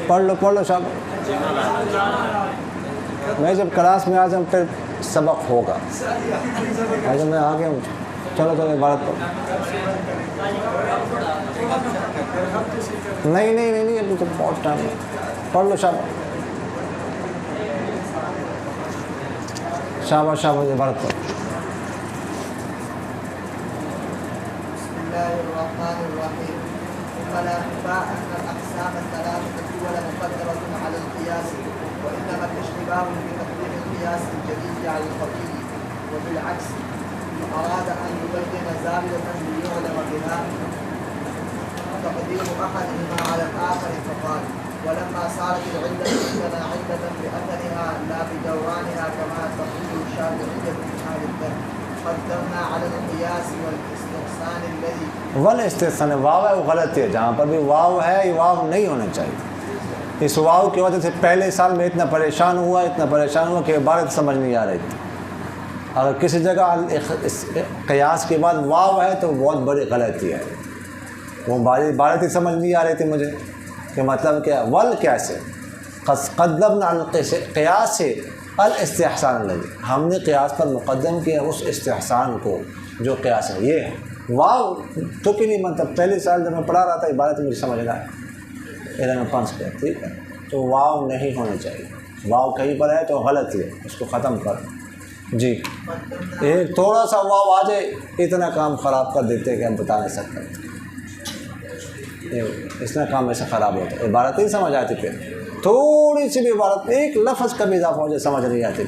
پڑھ لو صاحب. میں جب کلاس میں آ جاؤں پھر سبق ہوگا. جب میں آ گیا ہوں چلو عبارت پڑھو. نہیں ابھی تو بہت ٹائم ہے. پڑھ لو شاباش عبارت پڑھو. بسم الله الرحمن الرحيم. ثم لا خفاء أن الأقسام الثلاثة الأولى مقدمة على القياس، وإنما الاشتباه بتقديم القياس الجديد على الخفي وبالعكس. أراد أن يبين زاوية ليعلم بها تقديم أحدهما على الآخر فقال: ولما صارت العلة عندنا علة بأثرها لا بدورانها كما تقول الشافعية في أهل الدم، قدمنا على القياس والاستحسان الذي والاستحسان واو ہے وہ غلط ہے. جہاں پر بھی واو ہے یہ واو نہیں ہونا چاہیے. اس واو کی وجہ سے پہلے سال میں اتنا پریشان ہوا کہ عبارت سمجھ نہیں آ رہی تھی. اگر کسی جگہ قیاس کے بعد واو ہے تو بہت بڑی غلطی ہے. وہ عبارت ہی سمجھ نہیں آ رہی تھی مجھے کہ مطلب کیا ول کیسے قدمنا قیاس سے الاستحسان الذی، ہم نے قیاس پر مقدم کیا اس استحسان کو جو قیاس ہے. یہ واو تو کہ نہیں مطلب پہلے سال جب میں پڑھا رہا تھا عبارت مجھے سمجھ رہا ہے ادھر میں پنس کیا ٹھیک ہے. تو واو نہیں ہونا چاہیے. واو کہیں پر ہے تو غلط ہے اس کو ختم کر. جی ایک تھوڑا سا واو آ جائے اتنا کام خراب کر دیتے کہ ہم بتا نہیں سکتے. اس میں کام ایسا خراب ہوتا ہے. عبارت ہی سمجھ آتی پھر تھوڑی سی بھی عبارت ایک لفظ کا بھی اضافہ ہو جائے سمجھ نہیں آتی.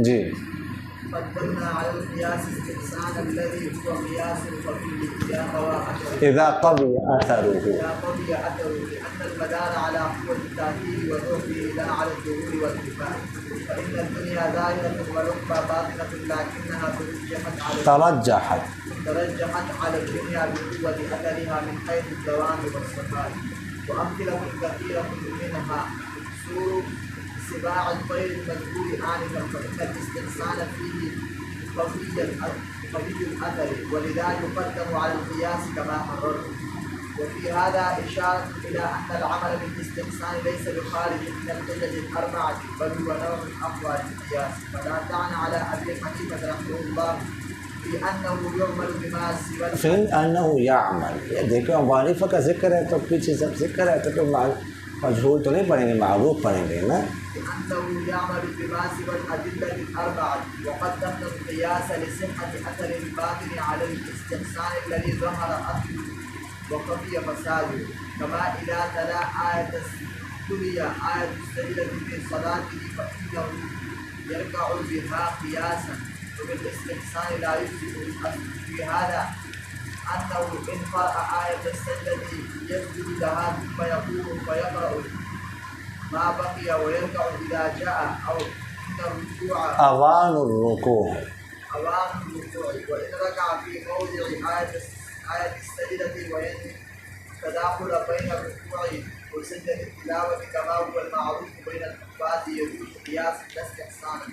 جی قدمنا على القياس استحسان الذي هو قياس الخفي اذا قوي اثره لأن المدار على قوة التأكيد وظهره لا على الظهور والكفاية، فإن الدنيا ظاهرة والأخرى باطنة لكنها ترجحت على الدنيا بقوة أثرها من حيث الدوام والصفاء. وأمثلة كثيرة منها سور سباع الطير المذكور آنفا، فإن الاستحسان فيه قوي الأثر ولذا يقدم على القياس كما قررت. وفي هذا إشارة إلى أن العمل بالاستحسان ليس بخارج من العلة الأربعة بل هو نوع من أقوى القياس. فلا تعن على أبي حنيفة رحمه الله في أنه يعمل بما سوى فإن أنه يعمل. دیکھو ابو حنیفہ کا ذکر ہے تو پیچھے سب ذکر ہے تو مجہول تو نہیں پڑھیں گے معروف پڑھیں گے نا. أنه يعمل بما سوى الأدلة الأربعة وقدمنا القياس لصحة أثر الباطن على الاستحسان الذي ظهر أصله وخفي فساده. كما إذا تلا آية السجدة في صلاته فإنه يركع بها قياسا وبالاستحسان لا يجزئ الأصل في هذا أنه إن قرأ آية السجدة يسجد لها ثم يقوم فيقرأ ما بقي ويركع إذا جاء أو إن الركوع أوان الركوع وإن ركع في موضع آية السجدة وين تداخل بين الركوع وسجدة التلاوة كما هو المعروف بين الحفاظ يجوز قياس لا استحسانا.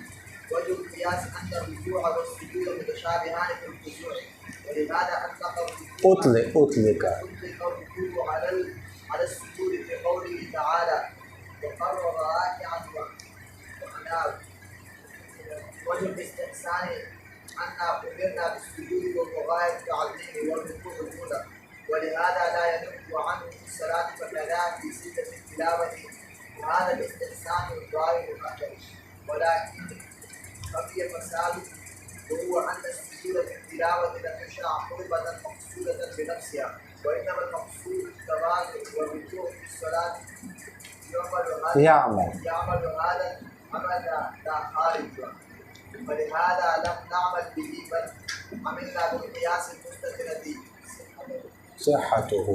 وجه القياس أن الركوع والسجود متشابهان في الخشوع ولهذا أطلق الركوع على السجود في قوله تعالى وقرر راكعا وأناب. وجه الاستحسان أن أمرنا بالسجود والغاية التعظيم والركوع الأولى ولهذا لا ينقل عنه في الصلاة فكذا في سجدة التلاوة. وهذا الاستحسان ظاهر الأثر ولكن خفي فساد وهو أن السجود في التلاوة لم يشرع قربة مقصودة بنفسها وإنما المقصود التواضع والركوع في الصلاة يعمل هذا العمل لا خارج. ولهذا لم نعمل به بل عملنا بالقياس المستثنى صحته.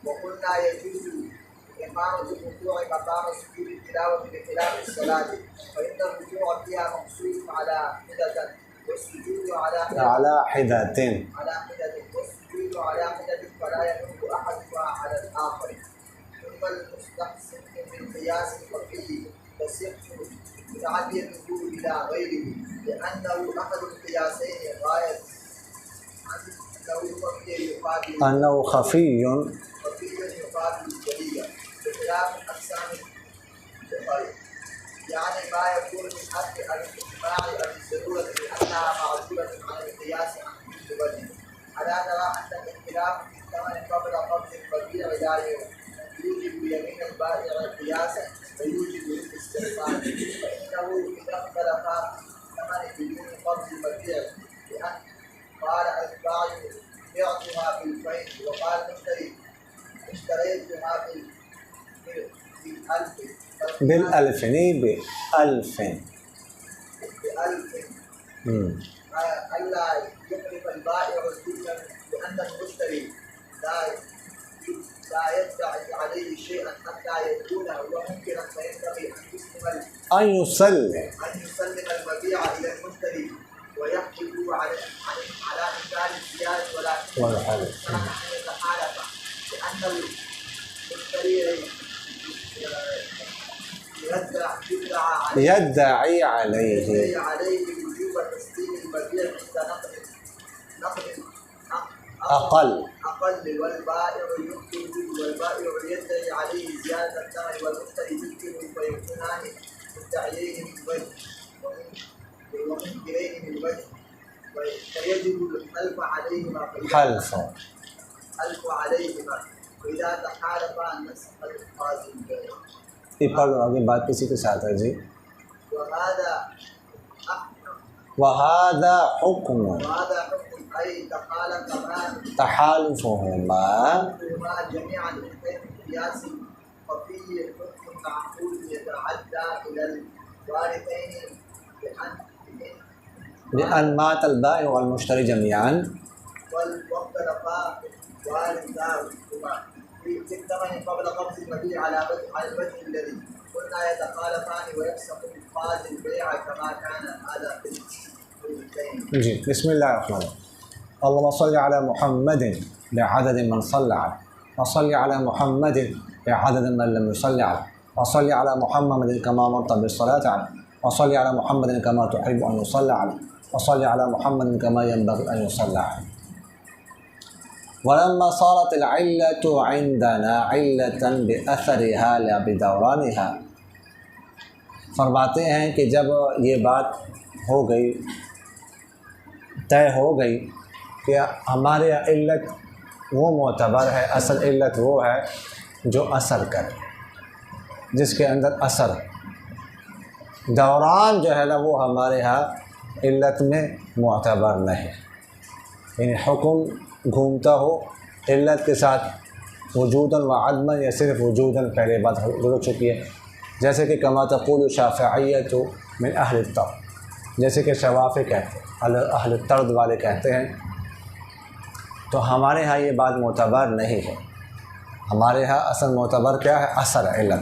وقلنا يجوز إقامة الركوع مقام سجود التلاوة بخلاف الصلاة فإن الركوع فيها مقصود على حدة والسجود على حدة والسجود على حدة فلا ينقل أحدها على الآخر. ثم المستحسن من قياس الخفي يصح متعديته إلى غيره لأنه أحد القياسين غاية أنه خفي أنه خفي يقابل اختلاف اقسام الخلق يعني ما يكون من حق الاجتماع او الضروره لانها معزوله عن القياس عن كل وجه. الا ترى ان الاختلاف في الثمن قبل قبض البيع لا يوجب يمين البائع قياسا ويوجب الاستحسان، فانه اذا اختلف الثمن بدون قبض البيع لان قال البائع بعتها بالبيع وقال المشتري اشتريتها بالألف نہیں بألف. ألا يخلف البائع الدنيا لأن المشتري لا يدفع عليه شيئا حتى يكون هو ممكنا، فينبغي أن يسلم المبيع إلى المشتري ويحجب على إنكار الزيادة ولكن يتحالف لأن المشتري يدعي عليه وجوب تسليم المبيع عند نقد أقل والبائع يدعي عليه زيادة الثمن والمشتري يمكن فيكونان مدعيين من وجه ومنكرين من وجه فيجب الحلف عليهما وإذا تحالفا نسخ القاضي البيع. پڑھو آگے بات کسی کے ساتھ ہے جی. وهذا حکم أي تحالفهما جميعا من قياس خفي حكم معقول يتعدى إلى الوارثين بأن مات البائع والمشتري جميعا واختلفا وارثاهما في الثمن قبل قبض المبيع على الوجه الذي قلنا يتخالفان ويفسخ القاضي البيع كما كان هذا في الدين. جی بسم اللہ الرحمن الرحیم. اللهم صل على محمد بعدد من صلى عليه وصل على محمد بعدد من لم يصل عليه وصل على محمد كما أمرت بالصلاة عليه وصل على محمد كما تحب أن يصلى عليه وصل على محمد كما ينبغي أن يصلى عليه. ولما صارت العلة عندنا علة بأثرها لا بدورانها. فرماتے ہیں کہ جب یہ بات ہو گئی، طے ہو گئی کہ ہمارے علت وہ معتبر ہے، اصل علت وہ ہے جو اثر کرے، جس کے اندر اثر. دوران جو ہے نا وہ ہمارے ہاں علت میں معتبر نہیں، یعنی حکم گھومتا ہو علت کے ساتھ وجوداً و عدماً یا صرف وجوداً، پہلے بات گزر چکی ہے. جیسے کہ کما تقول شافعیۃ من اہل الطرد، جیسے کہ شوافی کہتے ہیں، اہل الطرد والے کہتے ہیں. تو ہمارے ہاں یہ بات معتبر نہیں ہے. ہمارے ہاں اصل معتبر کیا ہے؟ اثر، علت.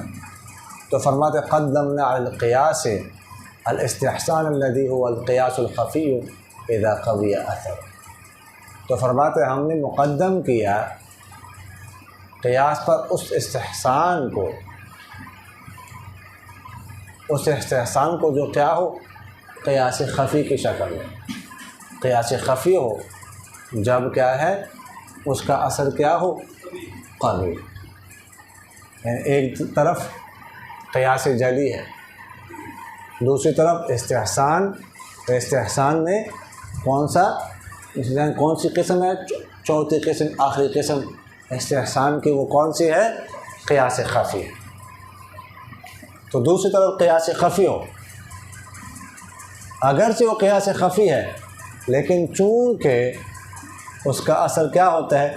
تو فرماتے قدمنا علی القیاس الاستحسان الذي هو القیاس الخفی اذا قوی اثر. تو فرماتے ہم نے مقدم کیا قیاس پر اس استحسان کو جو کیا ہو، قیاس خفی کی شکل میں. قیاس خفی ہو جب کیا ہے اس کا اثر کیا ہو، قوی. یعنی ایک طرف قیاس جلی ہے، دوسری طرف استحسان. تو استحسان میں کون سی قسم ہے؟ چوتھی قسم، آخری قسم استحسان کی وہ کون سی ہے؟ قیاس خفی. تو دوسری طرف قیاس خفی ہو، اگرچہ وہ قیاس خفی ہے لیکن چونکہ اس کا اثر کیا ہوتا ہے؟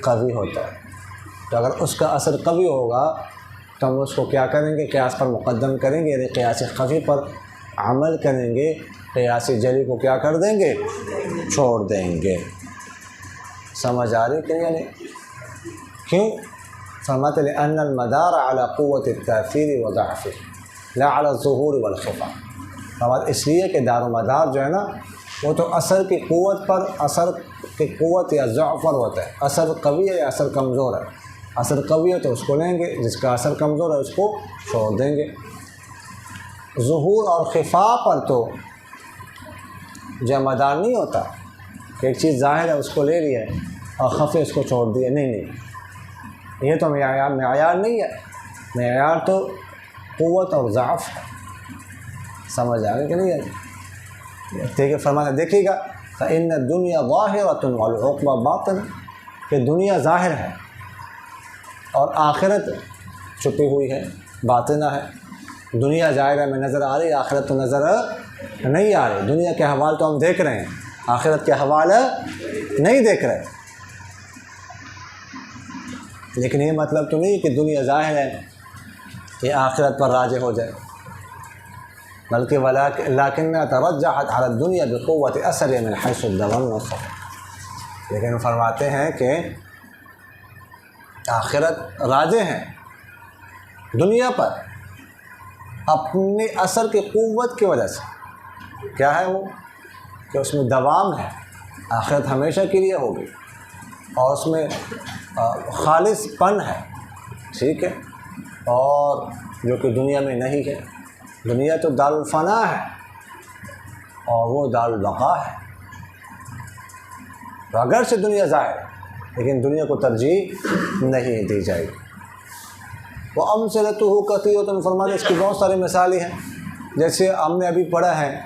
قوی ہوتا ہے. تو اگر اس کا اثر قوی ہوگا تو ہم اس کو کیا کریں گے؟ قیاس پر مقدم کریں گے، یعنی قیاس خفی پر عمل کریں گے، قیاس جلی کو کیا کر دیں گے؟ چھوڑ دیں گے. سمجھ آ رہی کہ یعنی کیوں؟ فرماتے لأن المدار على قوة التأثير وضعفه لا على الظهور والخفاء. فرماتے اس لیے کہ دار و مدار جو ہے نا وہ تو اثر کی قوت پر، اثر کی قوت یا ضعف پر ہوتا ہے. اثر قوی ہے یا اثر کمزور ہے؟ اثر قوی ہے تو اس کو لیں گے، جس کا اثر کمزور ہے اس کو چھوڑ دیں گے. ظہور اور خفاء پر تو جمعدار نہیں ہوتا کہ ایک چیز ظاہر ہے اس کو لے لیا اور خفی اس کو چھوڑ دیا. نہیں، یہ تو معیار نہیں ہے. معیار تو قوت اور ضعف ہے. سمجھ آ گئی کہ نہیں؟ ٹھیک ہے. فرمانا دیکھیے گا فإن الدنيا ظاہرة والعقبى باطنہ، کہ دنیا ظاہر ہے اور آخرت چھپی ہوئی ہے، باطنہ ہے. دنیا ظاہرہ میں نظر آ رہی، آخرت تو نظر نہیں آ رہی. دنیا کے حوال تو ہم دیکھ رہے ہیں، آخرت کے حوال نہیں دیکھ رہے. لیکن یہ مطلب تو نہیں کہ دنیا ظاہر ہے یہ آخرت پر راجع ہو جائے، بلکہ لکنها ترجحت على الدنيا بقوة اثرها من حيث الدوام والصبر. لیکن فرماتے ہیں کہ آخرت راجع ہیں دنیا پر اپنے اثر کی قوت کی وجہ سے. کیا ہے وہ؟ کہ اس میں دوام ہے، آخرت ہمیشہ کے لیے ہوگی اور اس میں خالص پن ہے. ٹھیک ہے. اور جو کہ دنیا میں نہیں ہے. دنیا تو دار الفنا ہے اور وہ دار البقاء ہے. تو اگر سے دنیا ظاہر ہے لیکن دنیا کو ترجیح نہیں دی جائے گی. وہ امثلتہ کثیرۃ، فرماتے اس کی بہت ساری مثالیں ہیں. جیسے ہم نے ابھی پڑھا ہے،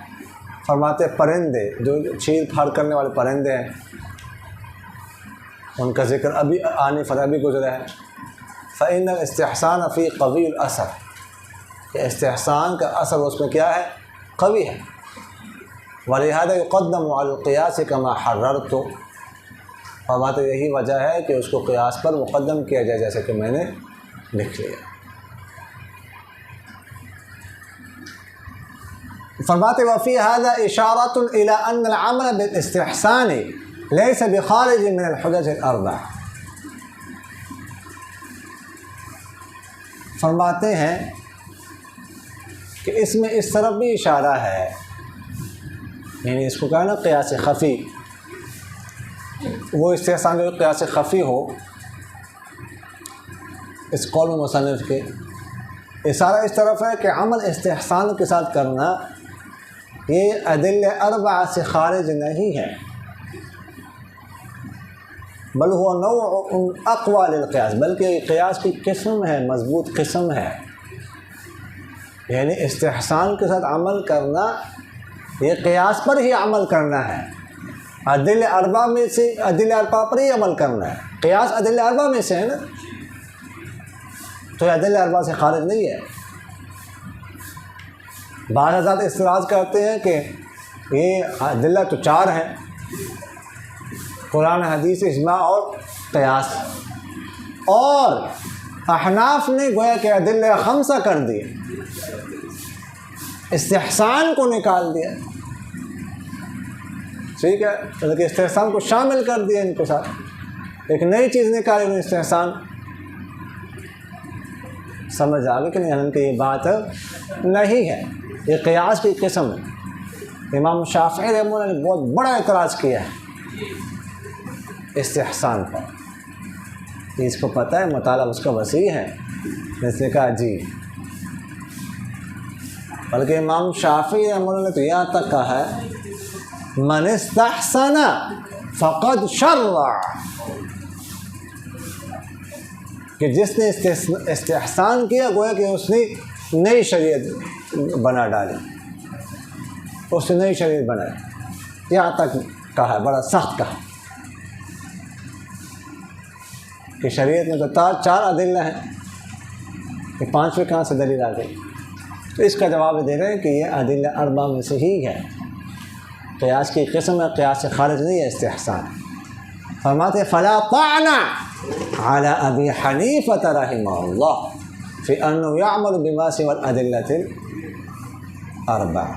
فرماتے پرندے جو چیر پھاڑ کرنے والے پرندے ہیں ان کا ذکر ابھی ابھی گزرا ہے. فإن الاستحسان فی قوی الاثر، کہ استحسان کا اثر اس میں کیا ہے؟ قوی ہے. ولہذا یقدم علی القیاس کما حررت، فرماتے یہی وجہ ہے کہ اس کو قیاس پر مقدم کیا جائے جیسے کہ میں نے لکھ لیا. فرماتے وفی هذا اشارۃ الی ان العمل بالاستحسان لیس بخارج من الحجج الاربع. فرماتے ہیں کہ اس میں اس طرف بھی اشارہ ہے، یعنی اس کو کہا نا قیاس خفی، وہ استحسان جو قیاس خفی ہو، اس قول مصنف کے اشارہ اس طرف ہے کہ عمل استحسان کے ساتھ کرنا یہ ادلہ اربعہ سے خارج نہیں ہے، بل هو نوع اقوى للقیاس، بلکہ قیاس کی قسم ہے، مضبوط قسم ہے. یعنی استحسان کے ساتھ عمل کرنا یہ قیاس پر ہی عمل کرنا ہے، ادلہ اربعہ میں سے ادلہ اربعہ پر ہی عمل کرنا ہے. قیاس ادلہ اربعہ میں سے ہے نا، تو یہ ادلہ اربعہ سے خارج نہیں ہے. بعض حضرات اعتراض کرتے ہیں کہ یہ ادلہ تو چار ہیں، قرآن حدیث اجماع اور قیاس، اور احناف نے گویا کہ ادلہ خمسہ کر دیے، استحسان کو نکال دیا. ٹھیک ہے، بلکہ استحسان کو شامل کر دیا ان کے ساتھ، ایک نئی چیز نکالی انہوں نے استحسان. سمجھ آ گئی کہ نہیں؟ کہ یہ بات نہیں ہے، یہ قیاس کی قسم ہے. امام شافعی رحمہ اللہ نے بہت بڑا اعتراض کیا ہے استحسان پر. اس کو پتہ ہے، مطالعہ اس کا وسیع ہے. اس نے کہا جی، بلکہ امام شافعی رحمہ اللہ نے تو یہاں تک کہا ہے من استحسن فقد شرع، کہ جس نے استحسان کیا گویا کہ اس نے نئی شریعت بنا ڈالی، اس نے نئی شریعت بنائی. یہاں تک کہا، بڑا سخت کہا کہ شریعت میں تو چار ادلہ ہیں، کہ پانچویں کہاں سے دلیل آ گئی؟ تو اس کا جواب دے رہے ہیں کہ یہ ادلہ اربعہ میں سے ہی ہے، قیاس کی قسم ہے، قیاس سے خارج نہیں ہے استحسان. فرماتے فلا طعن على ابی حنیفہ رحمہ اللہ فی انه یعمل بما سوى الادلة الاربعہ،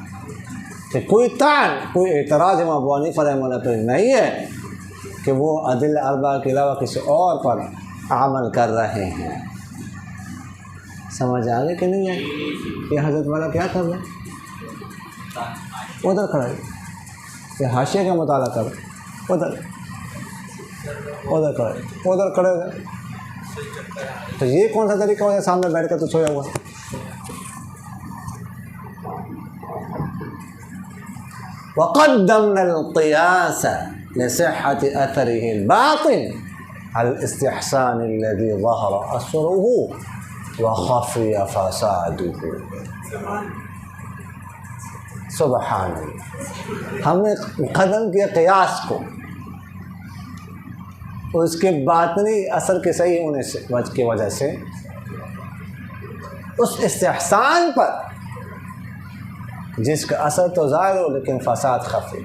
کہ کوئی طعن، کوئی اعتراض امام ابو حنیفہ رحمہ اللہ پر نہیں ہے کہ وہ ادلہ اربعہ کے علاوہ کسی اور پر عمل کر رہے ہیں. سمجھ آ گئے کہ نہیں ہے؟ یہ حضرت والا کیا کر رہے ہیں؟ ادھر کھڑا ہے، یہ حاشیے کا مطالعہ کر رہے، ادھر کھڑے ہو جائے. تو یہ کون سا طریقہ ہو جائے سامنے بیٹھ کر تو سویا ہوا؟ وقدمنا القياس لصحة أثره الباطن على الاستحسان الذي ظهر أثره وخفي فساده. سبحان اللہ. ہم نے ختم کیا قیاس کو اس کے باطنی اثر کے صحیح ہونے سے کی وجہ سے اس استحسان پر جس کا اثر تو ظاہر ہو لیکن فساد خفی.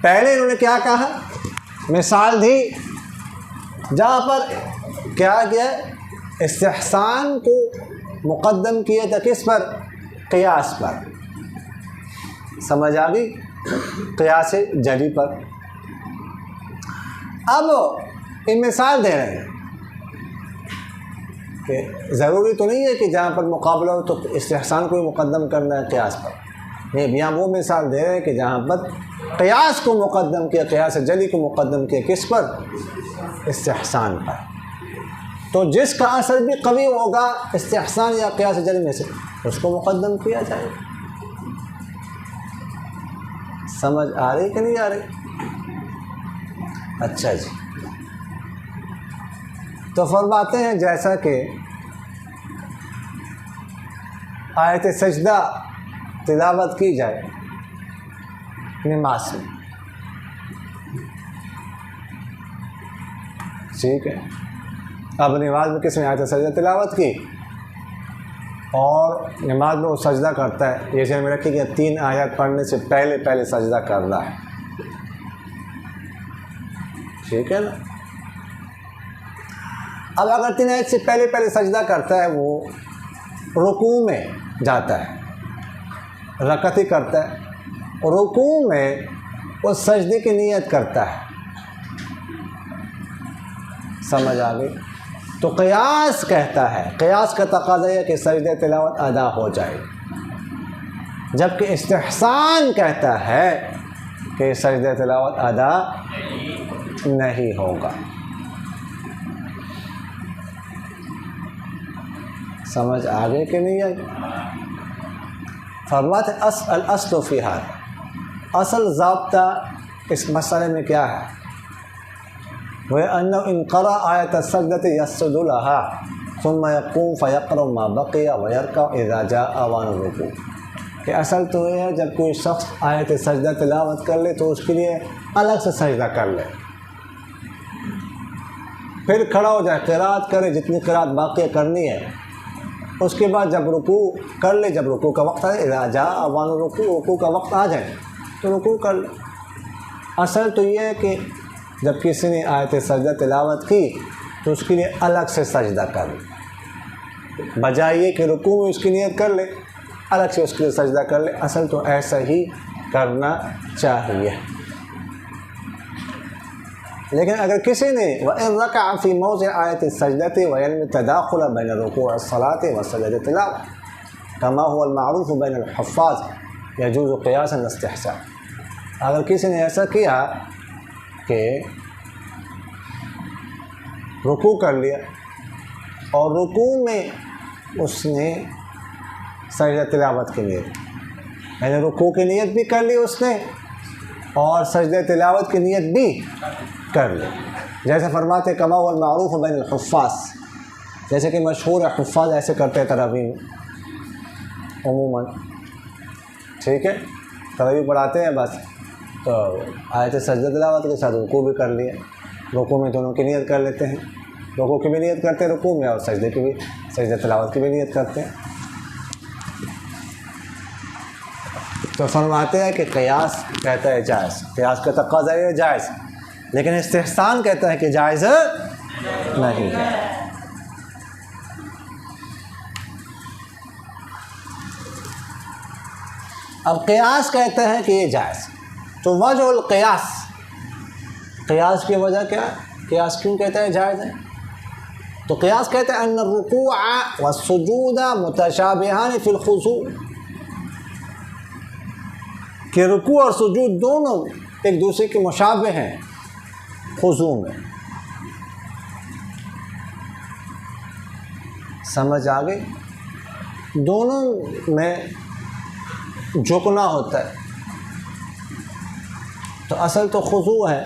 پہلے انہوں نے کیا کہا؟ مثال دی جہاں پر کیا کیا استحسان کو مقدم کیا تھا کس پر؟ قیاس پر. سمجھ آ گئی؟ قیاس جلی پر. اب یہ مثال دے رہے ہیں کہ ضروری تو نہیں ہے کہ جہاں پر مقابلہ ہو تو استحسان کو ہی مقدم کرنا ہے قیاس پر. نہیں، یہاں وہ مثال دے رہے ہیں کہ جہاں پر قیاس کو مقدم کیا، قیاس جلی کو مقدم کیا کس پر؟ استحسان پر. تو جس کا اثر بھی قوی ہوگا استحسان یا قیاس جلی میں سے اس کو مقدم کیا جائے. سمجھ آ رہی کہ نہیں آ رہی؟ اچھا جی. تو فرماتے ہیں جیسا کہ آیت سجدہ تلاوت کی جائے نماز میں، ٹھیک ہے. اب نماز میں کس نے آیت سجدہ تلاوت کی اور نماز میں وہ سجدہ کرتا ہے، یہ ذہن میں رکھیے کہ 3 آیات پڑھنے سے پہلے سجدہ کرنا ہے، ٹھیک ہے نا. اب اگر 3 آیت سے پہلے سجدہ کرتا ہے، وہ رکوع میں جاتا ہے، رکعت ہی کرتا ہے، رکوع میں وہ سجدے کی نیت کرتا ہے. سمجھ آ گئی؟ تو قیاس کہتا ہے، قیاس کا تقاضا ہے کہ سجدہ تلاوت ادا ہو جائے، جبکہ استحسان کہتا ہے کہ سجدہ تلاوت ادا نہیں ہوگا. سمجھ آگے کہ نہیں آئی؟ فرماتے الاصل فی ھذا، اصل ضابطہ اس مسئلے میں کیا ہے؟ وَأَنَّهُ إِنْ قَرَأَ آیَةَ السَّجْدَةِ يَسْجُدُ لَهَا ثُمَّ يَقُومُ فَيَقْرَأُ مَا بَقِيَ وَيَرْكَعُ إِذَا جَاءَ آوَانُ الرُّكُوعِ. کہ اصل تو یہ ہے جب کوئی شخص آیت سجدہ تلاوت کر لے تو اس کے لیے الگ سے سجدہ کر لے، پھر کھڑا ہو جائے، قرات کرے جتنی قرات باقی کرنی ہے، اس کے بعد جب رکوع کر لے، جب رکوع کا وقت آئے اذا جاء آوان الرکوع، رکوع کا وقت آ جائے تو رکوع کر لے. اصل تو یہ ہے کہ جب کسی نے آیت سجدہ تلاوت کی تو اس کے لیے الگ سے سجدہ کر لے، بجائے یہ کہ رکوع میں اس کی نیت کر لے، الگ سے اس کے لیے سجدہ کر لے. اصل تو ایسا ہی کرنا چاہیے. لیکن اگر کسی نے وَإِن رَكَعَ فِي مَوْضِعِ آیَةِ السَّجْدَةِ وَيَنْوِي التَّدَاخُلَ بَيْنَ الرُّكُوعِ وَالصَّلَاةِ وَسَجْدَةِ التِّلَاوَةِ كَمَا هُوَ الْمَعْرُوفُ بَيْنَ الْحُفَّاظِ يَجُوزُ قِيَاسًا وَاسْتِحْسَانًا. اگر کسی نے ایسا کیا کہ رکوع کر لیا اور رکوع میں اس نے سجدہ تلاوت کی نیت، یعنی رکوع کی نیت بھی کر لی اس نے اور سجدہ تلاوت کی نیت بھی کر لی، جیسے فرماتے کما هو المعروف بین الحفاظ، جیسے کہ مشہور ہے حفاظ ایسے کرتے ہیں تراویح میں عموماً، ٹھیک ہے، تراویح پڑھاتے ہیں بس تو آیت سجدہ تلاوت کے ساتھ رکوع بھی کر لیے، رکوع میں دونوں کی نیت کر لیتے ہیں، رکوع کی بھی نیت کرتے ہیں رکوع میں اور سجدے کی بھی، سجدہ تلاوت کی بھی نیت کرتے ہیں. تو فرماتے ہیں کہ قیاس کہتا ہے جائز، قیاس کا تقاضا ہے جائز، لیکن استحسان کہتا ہے کہ جائز نہیں ہے. اب قیاس کہتا ہے کہ یہ جائز، تو وجہ القیاس، قیاس کی وجہ کیا ہے؟ قیاس کیوں کہتا ہے جائز ہے؟ تو قیاس کہتا ہے ان الرکوع والسجود متشابہان فی الخضوع، کہ رکوع اور سجود دونوں ایک دوسرے کے مشابہ ہیں خضوع میں. سمجھ آ گئی؟ دونوں میں جھکنا ہوتا ہے، تو اصل تو خضوع ہے،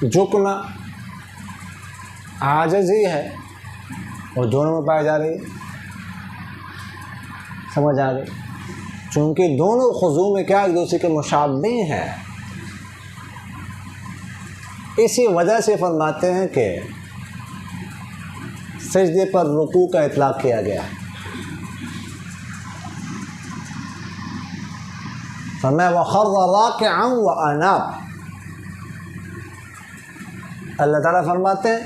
جھکنا عاجزی ہے، وہ دونوں میں پائی جا رہی ہے. سمجھ آ گئی؟ چونکہ دونوں خضوع میں کیا ایک دوسرے کے مشابہ ہیں، اسی وجہ سے فرماتے ہیں کہ سجدے پر رکوع کا اطلاق کیا گیا. فرمایا وَخَرَّ رَاكِعًا وَأَنَابَ. اللہ تعالیٰ فرماتے ہیں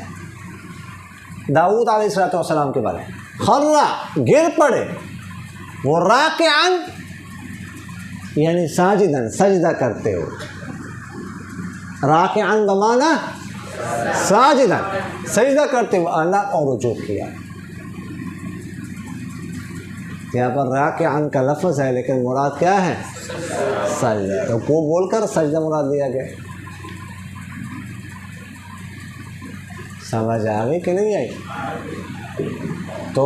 داؤد علیہ السلام کے بارے میں، خرّا گر پڑے، وہ راکعاً یعنی ساجداً سجدہ کرتے ہو، راکعاً بمانا ساجداً سجدہ کرتے ہو، اناب اور رجوع کیا. یہاں پر راکعاً کا لفظ ہے لیکن مراد کیا ہے؟ سجدہ. رکوع بول کر سجدہ مراد دیا گیا. سمجھ آ گئی کہ نہیں آئی؟ تو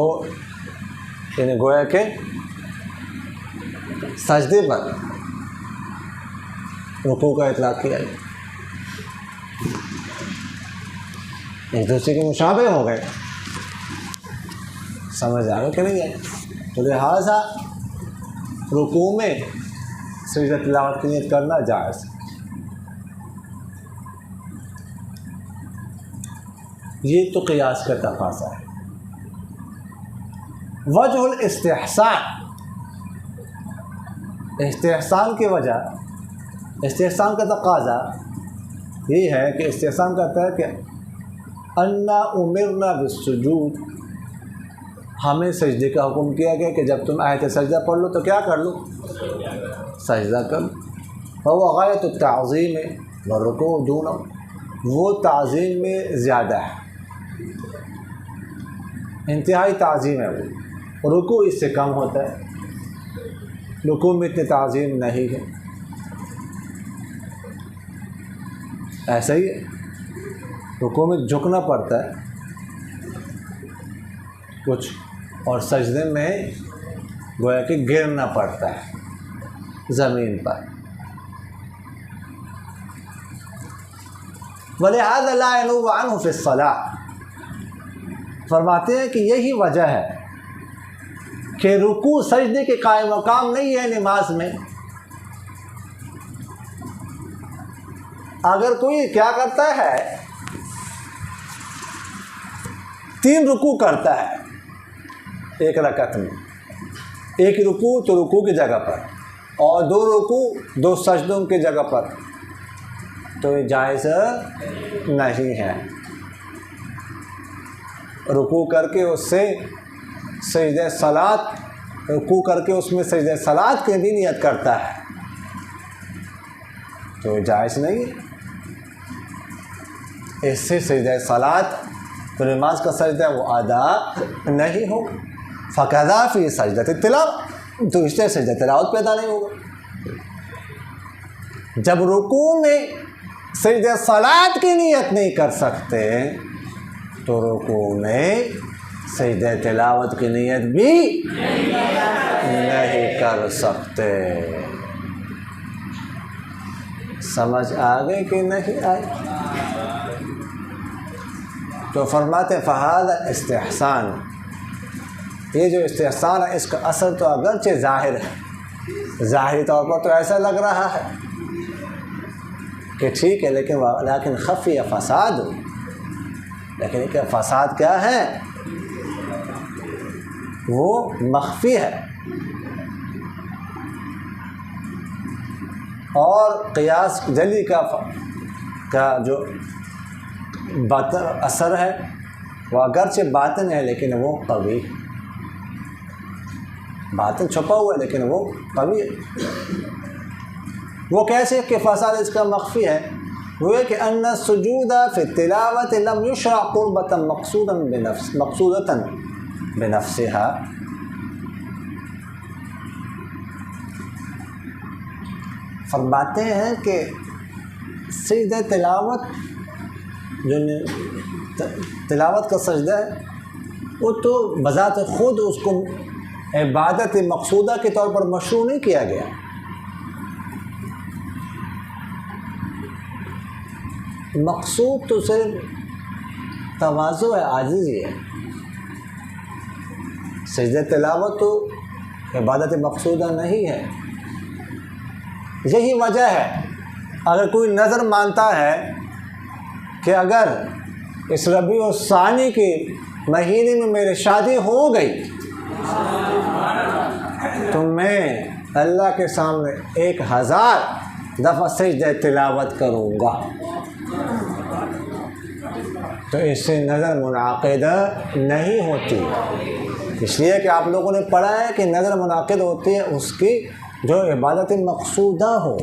یعنی گویا کہ سجدے پر رکوع کا اطلاق کیا گیا، ایک دوسرے کے مشابہ ہو گئے. سمجھ آ گئی کہ نہیں آئی؟ تو لہٰذا رکوع میں سجدہ تلاوت کی نیت کرنا جائز. یہ تو قیاس کا تقاضا ہے. وجہ الاستحسان، استحسان کی وجہ، استحسان کا تقاضا یہ ہے کہ استحسان کہتا ہے کہ انا امرنا بالسجود، ہمیں سجدے کا حکم کیا گیا کہ جب تم آیت سجدہ پڑھ لو تو کیا کر لو؟ سجدہ کر لو. فهو غایت التعظیم والرکوع دونہ، وہ تعظیم میں زیادہ ہے، انتہائی تعظیم ہے وہ. رکوع اس سے کم ہوتا ہے، رکوع میں اتنی تعظیم نہیں ہے. ایسا ہی ہے، رکوع میں جھکنا پڑتا ہے کچھ، اور سجدے میں گویا کہ گرنا پڑتا ہے زمین پر. وَلِهَذَا لَا يَنُوبُ عَنْهُ فِي الصَّلَاةِ. فرماتے ہیں کہ یہی وجہ ہے کہ رکوع سجدے کے قائم مقام نہیں ہے نماز میں. اگر کوئی کیا کرتا ہے، 3 رکوع کرتا ہے ایک رکعت میں، ایک رکوع تو رکوع کی جگہ پر، اور 2 رکوع 2 سجدوں کی جگہ پر، تو یہ جائز نہیں ہے. رکوع کر کے اس سے سجدہ صلاۃ، رکوع کر کے اس میں سجدہ صلاۃ کی بھی نیت کرتا ہے تو جائز نہیں ہے. اس سے سجدہ صلاۃ تو نماز کا سجدہ وہ ادا نہیں ہو. فقذا فی سجدۃ التلاوۃ، تو اس سے سجدہ تلاوت پیدا نہیں ہوگا. جب رکوع میں سجدہ صلاۃ کی نیت نہیں کر سکتے تو رکوع میں سجدہ تلاوت کی نیت بھی نہیں کر سکتے. سمجھ آ گئی کہ نہیں آئی؟ تو فرماتے فَهَذَا استحسان، یہ جو استحسان ہے اس کا اثر تو اگرچہ ظاہر ہے، ظاہری طور پر تو ایسا لگ رہا ہے کہ ٹھیک ہے، لیکن خفی فساد، لیکن کہ فساد کیا ہے؟ وہ مخفی ہے. اور قیاس جلی کا جو باطن اثر ہے وہ اگرچہ باطن ہے لیکن وہ قوی، باطن چھپا ہوا ہے لیکن وہ قوی ہے. وہ کیسے کہ فساد اس کا مخفی ہے؟ وہ ہے کہ ان السجود فی التلاوۃ لم یشرع قربۃ مقصودۃ بنفسها. فرماتے ہیں کہ سجدہ تلاوت، جو تلاوت کا سجدہ ہے، وہ تو بذات خود اس کو عبادت مقصودہ کے طور پر مشروع نہیں کیا گیا. مقصود تو صرف تواضع ہے، عاجزی ہے. سجدہ تلاوت تو عبادت مقصودہ نہیں ہے. یہی وجہ ہے اگر کوئی نظر مانتا ہے کہ اگر اس ربیع الثانی کے مہینے میں میری شادی ہو گئی تو میں اللہ کے سامنے 1000 دفعہ سجدہ تلاوت کروں گا، تو اس سے نظر منعقد نہیں ہوتی. اس لیے کہ آپ لوگوں نے پڑھا ہے کہ نظر منعقد ہوتی ہے اس کی جو عبادت مقصودہ ہو.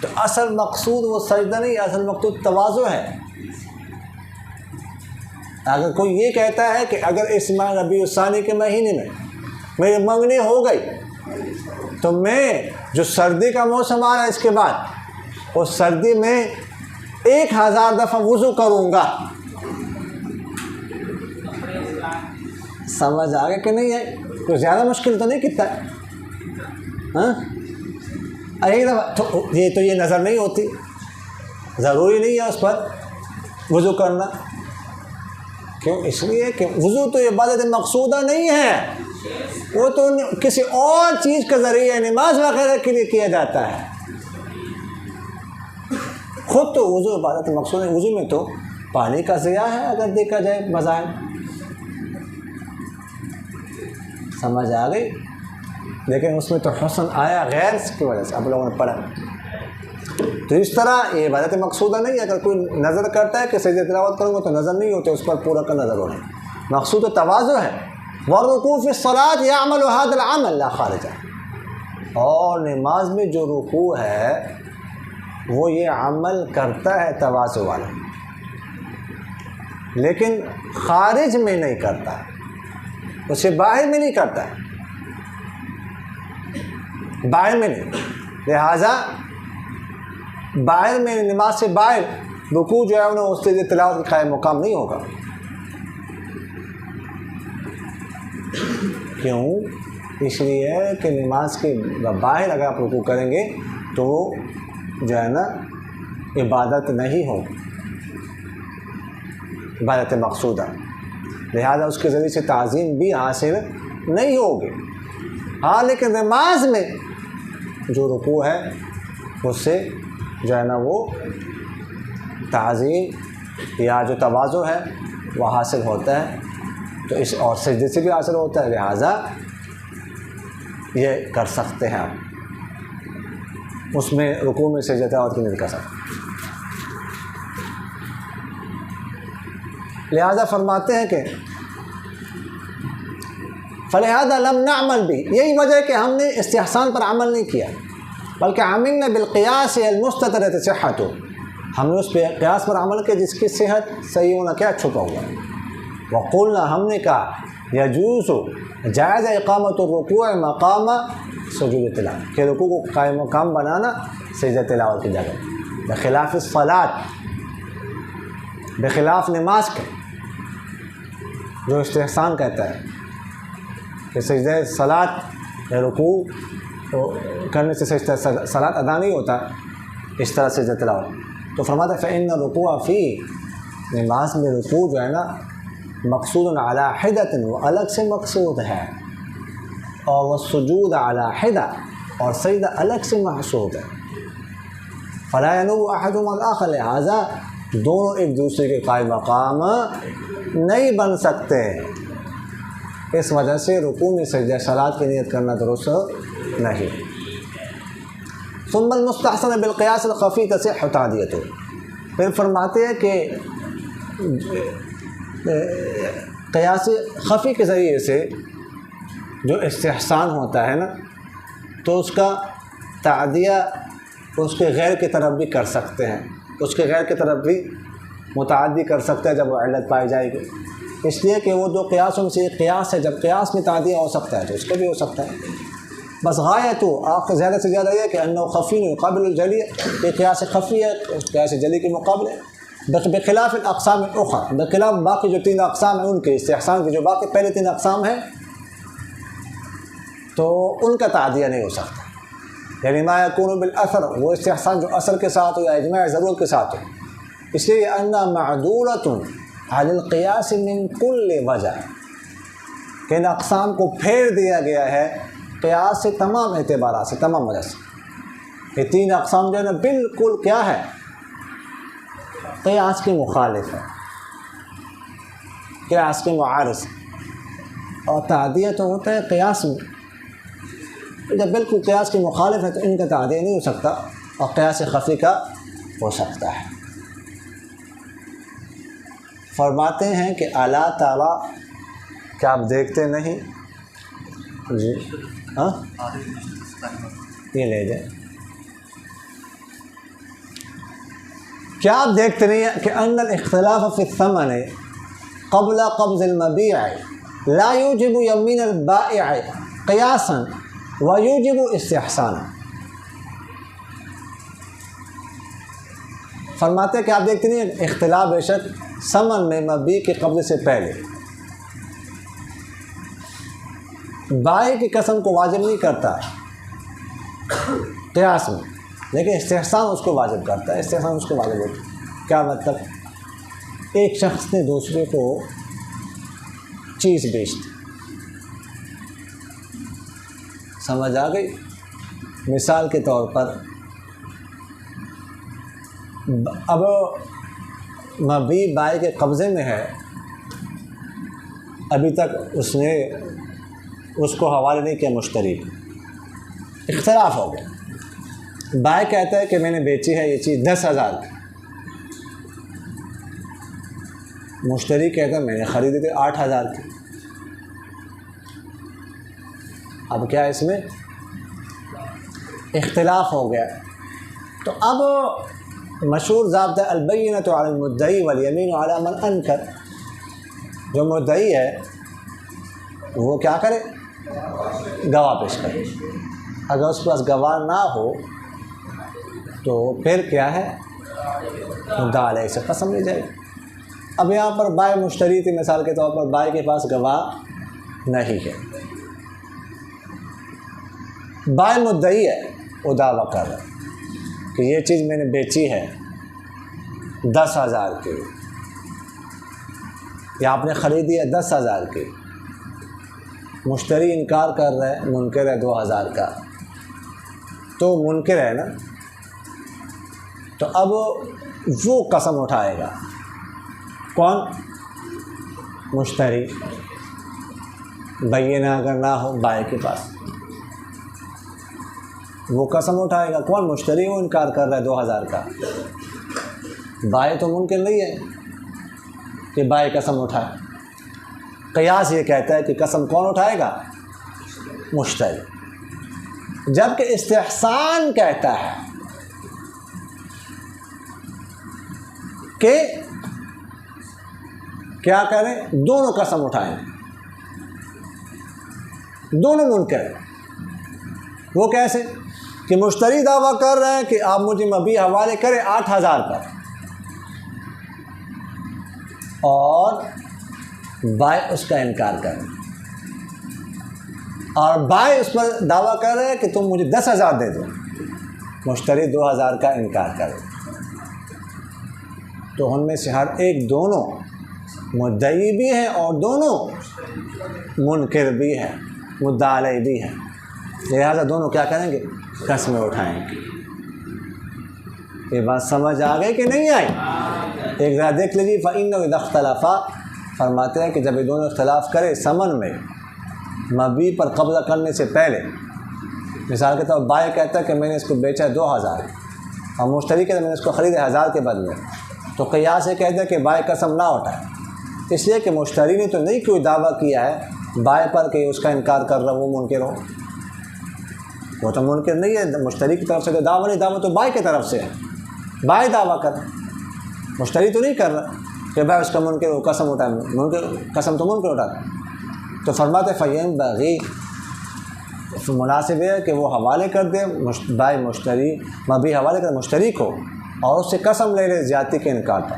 تو اصل مقصود وہ سجدہ نہیں، اصل مقصود تواضع ہے. اگر کوئی یہ کہتا ہے کہ اگر اس ماہ ربیع الثانی کے مہینے میں میری منگنی ہو گئی تو میں جو سردی کا موسم آ رہا ہے اس کے بعد اس سردی میں 1000 دفعہ وضو کروں گا. سمجھ آگے کہ نہیں ہے؟ کوئی زیادہ مشکل تو نہیں کتنا ہے. ہاں ایک دفعہ یہ نظر نہیں ہوتی، ضروری نہیں ہے اس پر وضو کرنا. کیوں؟ اس لیے کہ وضو تو عبادت مقصودہ نہیں ہے، وہ تو کسی اور چیز کا ذریعہ نماز وغیرہ کے لیے کیا جاتا ہے. خود تو وضو عبادت مقصود ہے. وضو میں تو پانی کا ضیاع ہے اگر دیکھا جائے مظاہر. سمجھ آ گئی؟ لیکن اس میں تو حسن آیا غیر کی وجہ سے، آپ لوگوں نے پڑھا. تو اس طرح یہ عبادت مقصودہ نہیں ہے. اگر کوئی نظر کرتا ہے کہ سجدہ تلاوت کروں گا تو نظر نہیں ہوتے، اس پر پورا کا نظر ہونا. مقصود تواضع ہے. وَالرُّكُوعُ فِي الصَّلَاةِ يَعْمَلُ هَذَا الْعَمَلَ لَا خَارِجَ. اور نماز میں جو رکوع ہے وہ یہ عمل کرتا ہے تواضع والا، لیکن خارج میں نہیں کرتا، اسے باہر میں نہیں کرتا، باہر میں نہیں. لہٰذا باہر میں نماز سے باہر رکوع جو ہے انہیں اس سے تلاوت کا قائم مقام نہیں ہوگا. کیوں؟ اس لیے کہ نماز کے باہر اگر آپ رکوع کریں گے تو جو ہے نا عبادت نہیں ہوگی، عبادت مقصودہ. لہذا اس کے ذریعے سے تعظیم بھی حاصل نہیں ہوگی. ہاں لیکن نماز میں جو رکوع ہے اس سے جو ہے نا وہ تعظیم یا جو تواضع ہے وہ حاصل ہوتا ہے. تو اس اور سجدے سے بھی حاصل ہوتا ہے. لہٰذا یہ کر سکتے ہیں آپ. اس میں رکوع میں سجدہ تلاوت کی نہیں کر سکتے. لہذا فرماتے ہیں کہ فلہذا لم نعمل بھی، یہی وجہ ہے کہ ہم نے استحسان پر عمل نہیں کیا، بلکہ عملنا بالقیاس المستترۃ صحت، ہم نے اس پہ قیاس پر عمل کیا جس کی صحت صحیح ہونا کیا چھپا ہوا ہے. وقلنا، ہم نے کہا یجوز جائز اقامت الرکوع مقام سجود تلاوت، کہ رکوع کو قائم مقام بنانا سجدہ تلاوت کی جگہ، بخلاف الصلاۃ، بخلاف نماز کے جو استحسان کہتا ہے کہ سجدہ صلاۃ یا رکوع کرنے سے سجدہ صلاۃ ادا نہیں ہوتا اس طرح سجدہ تلاوت. تو فرماتا ہے فإن الرکوع فی، نماز میں رکوع جو ہے نا مقصود علی حدۃ، وہ الگ سے مقصود ہے، اور وہ سجود علی حدہ، اور سجدہ الگ سے محسوب ہے. فلا ينوب احدهما الاخر، لہذا دونوں ایک دوسرے کے قائم مقام نہیں بن سکتے. اس وجہ سے رکوع میں سجدہ صلاۃ کی نیت کرنا درست نہیں. ثم المستحسن بالقیاس الخفی تصح تعدیتہ، پھر فرماتے ہیں کہ قیاس خفی کے ذریعے سے جو استحسان ہوتا ہے نا تو اس کا تعدیہ اس کے غیر کی طرف بھی کر سکتے ہیں، اس کے غیر کی طرف بھی متعدی کر سکتے ہیں جب وہ علت پائی جائے گی. اس لیے کہ وہ دو قیاس ان سے ایک قیاس ہے، جب قیاس میں تعدیہ ہو سکتا ہے تو اس کا بھی ہو سکتا ہے. بس غایت آپ زیادہ سے زیادہ یہ کہ انه خفی قابل الجلی، یہ قیاس خفی ہے قیاس جلی کے مقابلے، بخلاف الاقسام الاخرى، بخلاف باقی جو 3 اقسام ہیں ان کے استحسان کے جو باقی پہلے 3 اقسام ہیں تو ان کا تعدیہ نہیں ہو سکتا. یعنی ما یکون بالاثر، وہ استحسان جو اثر کے ساتھ ہو یا اجماع ضرورت کے ساتھ ہو. اس لیے انها معدولۃ عن القیاس من کل وجہ، کہ ان اقسام کو پھیر دیا گیا ہے قیاس سے تمام اعتبارات سے، تمام وجہ سے۔ یہ تین اقسام جو ہے نا بالکل کیا ہے، قیاس کے مخالف ہے، قیاس کے معارض، اور تعدیہ تو ہوتا ہے قیاس میں، جب بالکل قیاس کے مخالف ہے تو ان کا تعدیہ نہیں ہو سکتا، اور قیاس خفی کا ہو سکتا ہے۔ فرماتے ہیں کہ اللہ تعالیٰ کیا آپ دیکھتے نہیں؟ جی ہاں یہ لے جائیں، کیا آپ دیکھتے نہیں ہیں کہ ان الاختلاف فی الثمن قبل قبض المبیع لا یوجب یمین البائع قیاسا ویوجب استحسانا۔ فرماتے ہیں کہ آپ دیکھتے نہیں ہیں اختلاف بے شک ثمن میں مبیع کے قبض سے پہلے بائع کی قسم کو واجب نہیں کرتا قیاس میں، لیکن استحسان اس کو واجب کرتا ہے، استحسان اس کو واجب ہوتا ہے۔ کیا مطلب؟ ایک شخص نے دوسرے کو چیز بیچ دی، سمجھ آ گئی؟ مثال کے طور پر اب مبیع بائع کے قبضے میں ہے، ابھی تک اس نے اس کو حوالے نہیں کیا مشتری کو، اختلاف ہو گیا۔ بائع کہتا ہے کہ میں نے بیچی ہے یہ چیز 10,000 کی، مشتری کہتا ہے میں نے خریدی تھی 8,000 کی۔ اب کیا اس میں اختلاف ہو گیا، تو اب مشہور ضابطہ البینۃ علی المدعی والیمین علی من انکر، جو مدعی ہے وہ کیا کرے؟ گواہ پیش کرے۔ اگر اس کے پاس گواہ نہ ہو تو پھر کیا ہے؟ مدعا علیہ سے قسم لی جائے۔ اب یہاں پر بائع مشتری تھی، مثال کے طور پر بائع کے پاس گواہ نہیں ہے، بائع مدعی ہے، وہ دعویٰ کر رہا ہے کہ یہ چیز میں نے بیچی ہے 10,000 کی، یا آپ نے خریدی ہے 10,000 کی، مشتری انکار کر رہا ہے، منکر ہے 2,000 کا، تو منکر ہے نا، تو اب وہ قسم اٹھائے گا۔ کون؟ مشتری، بینہ اگر نہ ہو بائع کے پاس، وہ قسم اٹھائے گا۔ کون؟ مشتری، وہ انکار کر رہا ہے 2,000 کا، بائع تو منکر نہیں ہے کہ بائع قسم اٹھائے۔ قیاس یہ کہتا ہے کہ قسم کون اٹھائے گا؟ مشتری، جبکہ استحسان کہتا ہے کہ کیا کریں؟ دونوں قسم اٹھائیں، دونوں منکر ہیں۔ وہ کیسے؟ کہ مشتری دعویٰ کر رہے ہیں کہ آپ مجھے مبیع حوالے کریں 8,000 پر، اور بائع اس کا انکار کر رہے ہیں، اور بائع اس پر دعویٰ کر رہے ہیں کہ تم مجھے 10,000 دے دو، مشتری 2,000 کا انکار کر رہے ہیں۔ تو ان میں سے ہر ایک دونوں مدعی بھی ہیں اور دونوں منکر بھی ہیں، مدعا علیہ بھی ہیں، لہٰذا دونوں کیا کریں گے؟ قسمیں اٹھائیں گے۔ یہ بات سمجھ آ گئی کہ نہیں آئی؟ ایک ذرا دیکھ لیجیے، فَإِنَّهُ إِذَا اخْتَلَفَا، فرماتے ہیں کہ جب یہ دونوں اختلاف کرے ثمن میں مبیع پر قبضہ کرنے سے پہلے، مثال کے طور پر بائع کہتا ہے کہ میں نے اس کو بیچا 2,000 اور مشتری کہتا ہے میں نے اس کو خریدا 1,000 کے بدلے، تو قیاس یہ کہتا ہے کہ بائع قسم نہ اٹھائے، اس لیے کہ مشتری نے تو نہیں کوئی دعویٰ کیا ہے بائع پر کہ اس کا انکار کر رہا وہ منکر ہو، وہ تو منکر نہیں ہے، مشتری کی طرف سے تو دعویٰ نہیں، دعویٰ تو بائع کی طرف سے ہے، بائع دعویٰ کر رہا ہے، مشتری تو نہیں کر رہا کہ بھائی اس کا منکر وہ قسم اٹھائے، منکر قسم تو منکر اٹھاتا۔ تو فرماتے فَيَنبَغِي، مناسب ہے کہ وہ حوالے کر دے، بائع مشتری مبیع حوالے کر مشتری کو، اور اس سے قسم لے لے زیادتی کے انکار پر،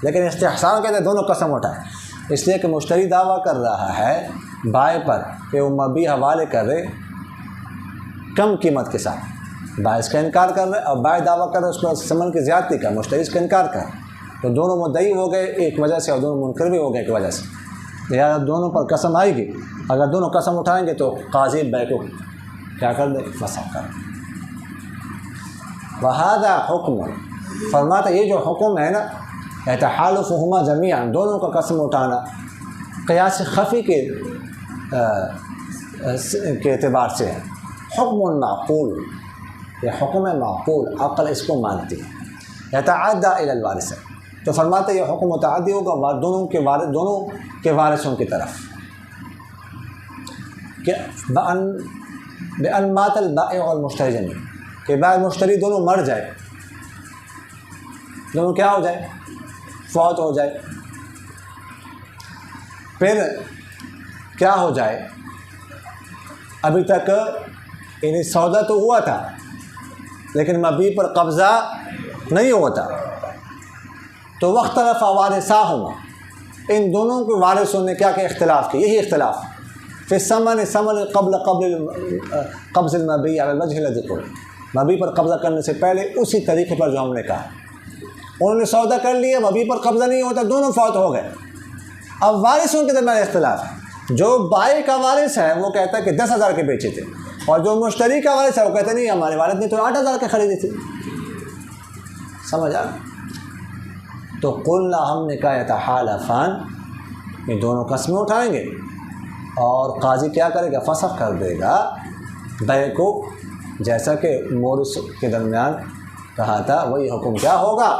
لیکن استحسان کہتے ہیں دونوں قسم اٹھائے، اس لیے کہ مشتری دعویٰ کر رہا ہے بائع پر کہ وہ مبیع حوالے کرے کم قیمت کے ساتھ، بائع اس کا انکار کر رہے اور بائع دعویٰ کر رہے اس پر ثمن کی زیادتی کا، مشتری اس کا انکار کر رہے، تو دونوں مدعی ہو گئے ایک وجہ سے اور دونوں منکر بھی ہو گئے ایک وجہ سے، لہٰذا دونوں پر قسم آئے گی، اگر دونوں قسم اٹھائیں گے تو قاضی بے کو کیا کر دے؟ فسخ کر دے۔ وہذا حکم، فرماتا یہ جو حکم ہے نا یتحالفہما جمیعا، دونوں کا قسم اٹھانا، قیاس خفی کے اعتبار سے ہے، حکم معقول، یہ حکم معقول، عقل اس کو مانتی ہے، یتعدی الی الوارث، تو فرماتا یہ حکم متعدی ہوگا دونوں کے وارثوں کی طرف، کہ بأن مات البائع والمشتری جميعا، کہ بائع مشتری دونوں مر جائے، دونوں کیا ہو جائے؟ فوت ہو جائے، پھر کیا ہو جائے؟ ابھی تک یعنی سودا تو ہوا تھا لیکن مبیع پر قبضہ نہیں ہوا تھا، تو واختلف وارثاہما، ان دونوں کے وارثوں نے کیا اختلاف کیا؟ یہی اختلاف فی الثمن قبل قبض المبیع علی الوجہ الذی قلنا، مبیع پر قبضہ کرنے سے پہلے اسی طریقے پر جو ہم نے کہا، انہوں نے سودا کر لیا، مبیع پر قبضہ نہیں ہوتا، دونوں فوت ہو گئے، اب وارثوں کے درمیان اختلاف ہے، جو بائع کا وارث ہے وہ کہتا ہے کہ 10,000 کے بیچے تھے، اور جو مشتری کا وارث ہے وہ کہتا ہے نہیں ہمارے والد نے تو 8,000 کے خریدی تھی، سمجھ آ؟ تو قلنا، ہم نے کہا یتحالفان، یہ دونوں قسمیں اٹھائیں گے اور قاضی کیا کرے گا؟ فسخ کر دے گا بیع کو، جیسا کہ مورث کے درمیان کہا تھا وہی حکم کیا ہوگا؟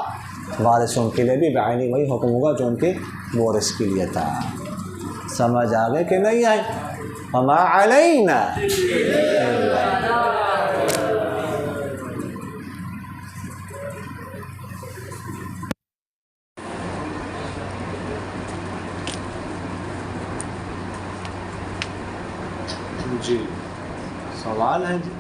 وارثوں کے لیے بھی بعینی وہی حکم ہوگا جو ان کے مورث کے لیے تھا۔ سمجھ آگے کہ نہیں آئے؟ وما علینا جی سوال ہے جی۔